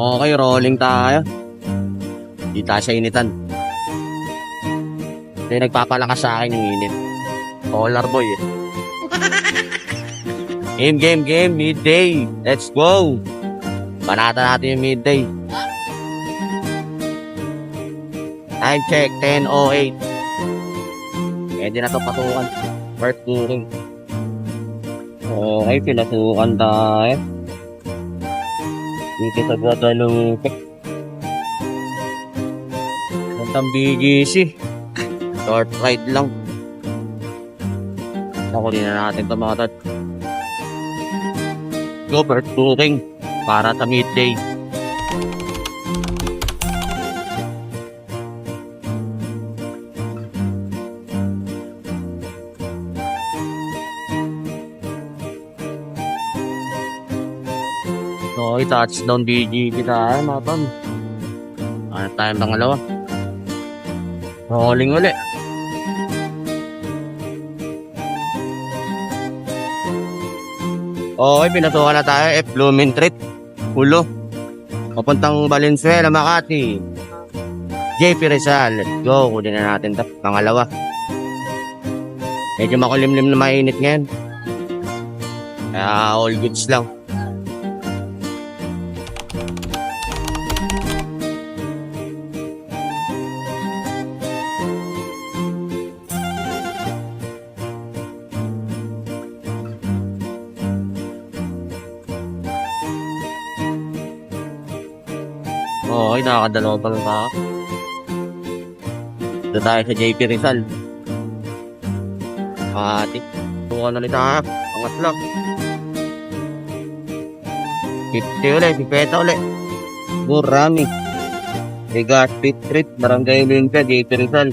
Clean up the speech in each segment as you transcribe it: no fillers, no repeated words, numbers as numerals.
Okay, rolling tayo. Di tayo sa initan. Hindi nagpapalakas sa akin yung init. Polar boy eh. Game, midday. Let's go. Banata natin yung midday. Time check, 10:08. Pwede na ito patukan. First touring. Okay, pinatukan tayo. Dito sa Guadalupe. Gandang BGC. Short ride lang. Nakunin na natin ito mga tad. Go first touring para sa midday. Okay, touchdown BGC tayo mga ton. Ano tayong pangalawa? Rolling ulit. Okay, pinatukan na tayo. Blooming Treat. Hulo. Papuntang Valenzuela, Makati. JP Rizal. Let's go. Kunin na natin ito. Pangalawa. Medyo makulimlim na mainit ngayon. Kaya all goods lang. Okay, nakakadalawa pa lang ako. Dito tayo sa JP Rizal. Makati. Tuwa na rin tayo. Angat lang. 50 ulit, 50 ulit. Burami. Bigat Pit Treat, Barangay Olympia, JP Rizal.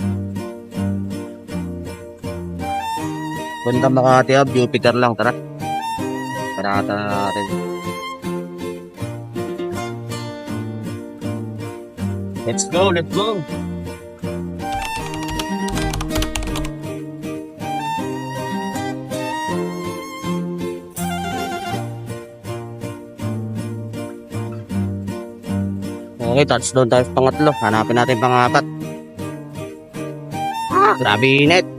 Punta Makati, Jupiter lang, tara. Parata natin. Let's go, let's go. Okay, touchdown tayo sa pangatlo. Hanapin natin pangapat. Grabe init.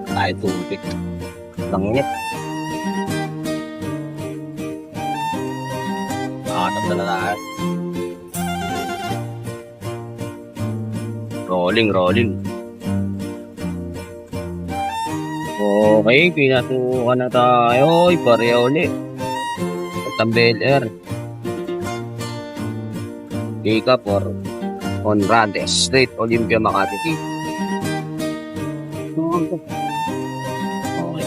Tayo tubig. Langit. Nakatanda na tayo. Rolling. Okay, pinatukan na tayo. Pareho ulit. Tambel Air. Pick up or Conrades Street, Olympia, Makati. Okay.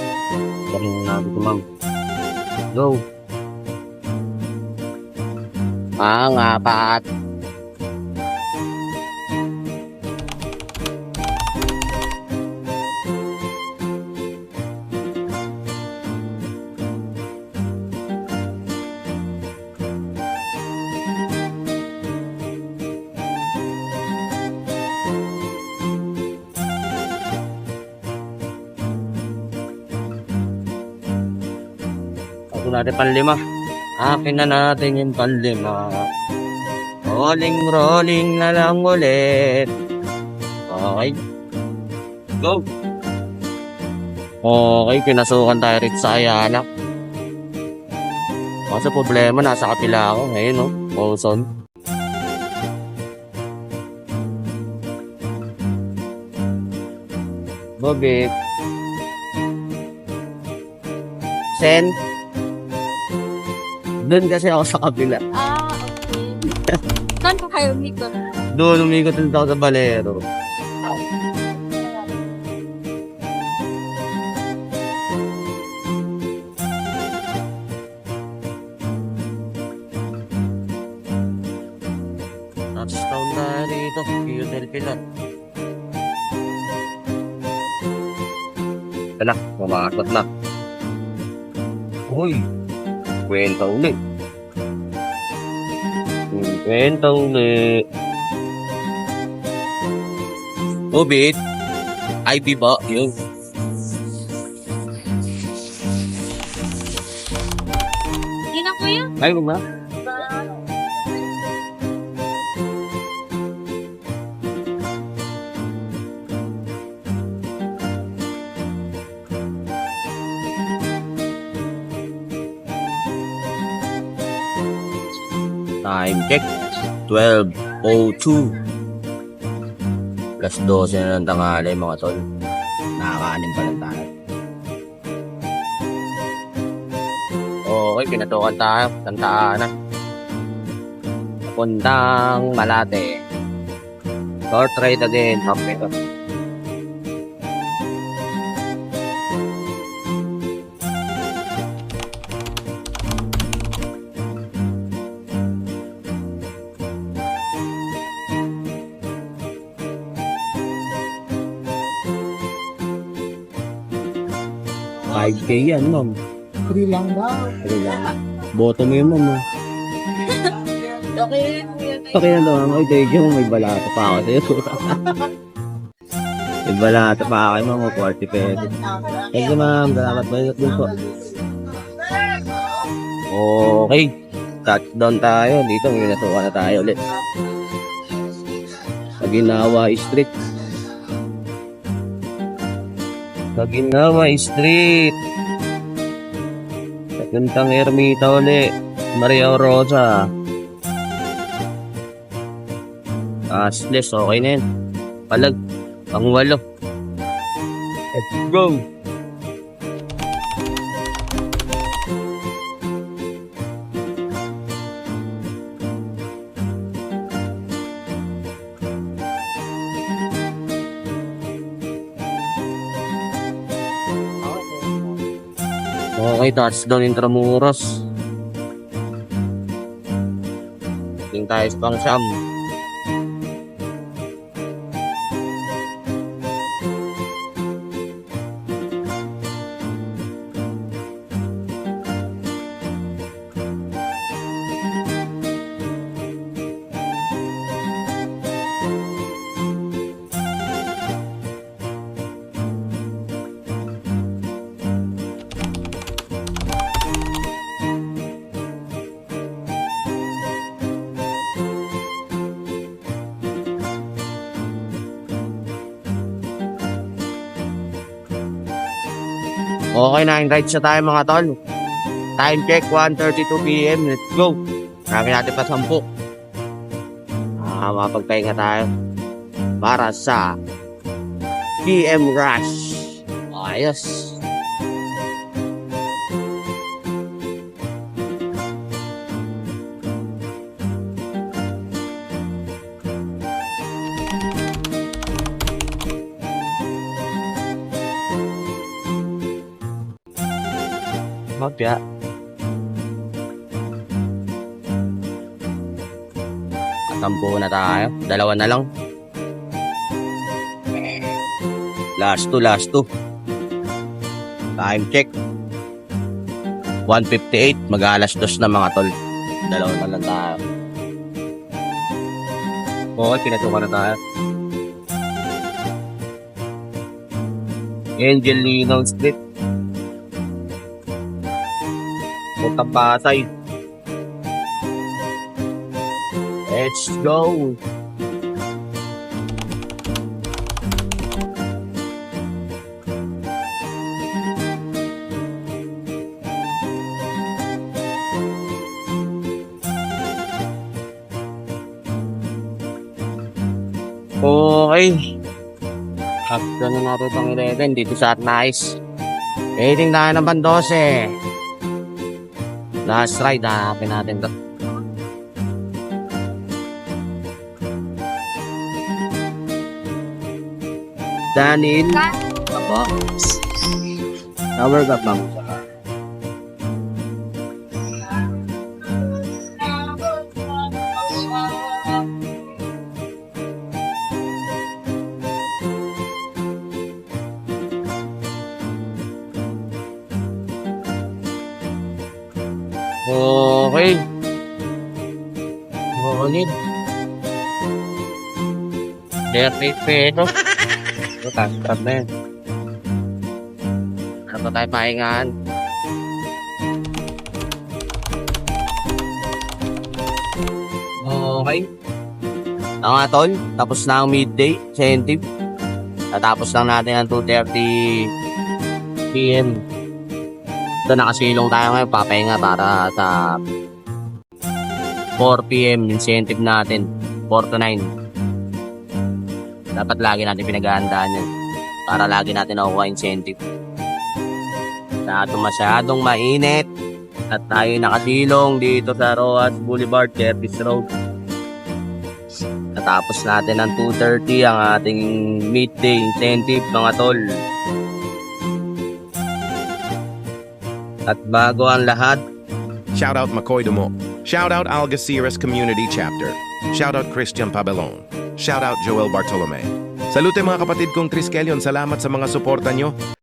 Galing natin ito, ma'am. Go. Pangapat. Ako natin panlima. Akin na natin yung panlima. Rolling na lang ulit. Okay. Go. Okay, pinasukan tayo rin sa Ayala. Kasi problema, nasa kapila ako. Ngayon, no? Ozone. Bobek. Sen. Doon kasi ako sa kabila. Okay. Saan po kayo umikot? Doon umikot ulit ako sa Valero. Touchdown na dito. Philadelphia na. Wala, mamakot na. Uy, kwenta ulit. Kwenta ulit. Ubit. IB ba? Yun. Ay, ba? Time check. 12:02. Plus 12 na ng tanghali mga tol. Nakakaanin pa lang tayo. Okay, pinatukan tayo. Tantaan na. Puntang Malate. Short ride again. Okay to. $5K yan, ma'am. Free lang daw. Ano lang. Boto mo yun, ma'am. Okay, kuya. Okay na daw, ma'am. Ay, thank you. May balata pa ako sa'yo. May balata pa ako, ma'am. 40 pesos. Thank you, ma'am. Salamat po. Din po. Okay. Touchdown tayo. Dito, may natuwa na tayo ulit. Sa Ginawa Street. Sa Ginawa Street. Sa Puntang Ermita ulit. Maria Rosa. Asles, okay na yun. Palag. Pang-walo. Let's go. Okay, touchdown Intramuros. Tingin tayo sa pang-siyam. Okay na, invite sa tayo mga tol. Time check, 1:32 PM. Let's go. Marami natin pa 10. Mapagpahinga tayo. Para sa PM Rush. Ayos. Mapya. Katampo na tayo. Dalawa na lang. Last two. Time check. 1:58. Mag-alas 2 na mga tol. Dalawa na lang tayo. Okay, pinatukan na tayo. Angelino Street. Puntang Pasay. Let's go. Okay. After na natin itong 11 dito sa Nice. Waiting tayo ng 12. Last ride, hanapin natin ito. Daniel. Apo. Tower gap, ma'am. Okay. Ngunit. 30 pesos. Ito, trap na yun. Ano pa tayo pahingaan? Okay. Mga tol, tapos na ang midday incentive. Natapos lang natin ang 2:30 PM. Ito nakasilong tayo ngayon, papahinga para sa 4 PM incentive natin. 4 to 9. Dapat lagi natin pinaghahandaan yan para lagi natin nakukuha incentive. Masyadong mainit at tayo nakasilong dito sa Roas Boulevard, Curtis Road. Natapos natin ang 2:30 ang ating midday incentive, mga tol. At bago ang lahat, Shoutout Makoy Dumo. Shoutout Algeciras Community Chapter. Shoutout Christian Pabelon. Shoutout Joel Bartolome. Salute mga kapatid kong Triskelion, salamat sa mga suporta nyo.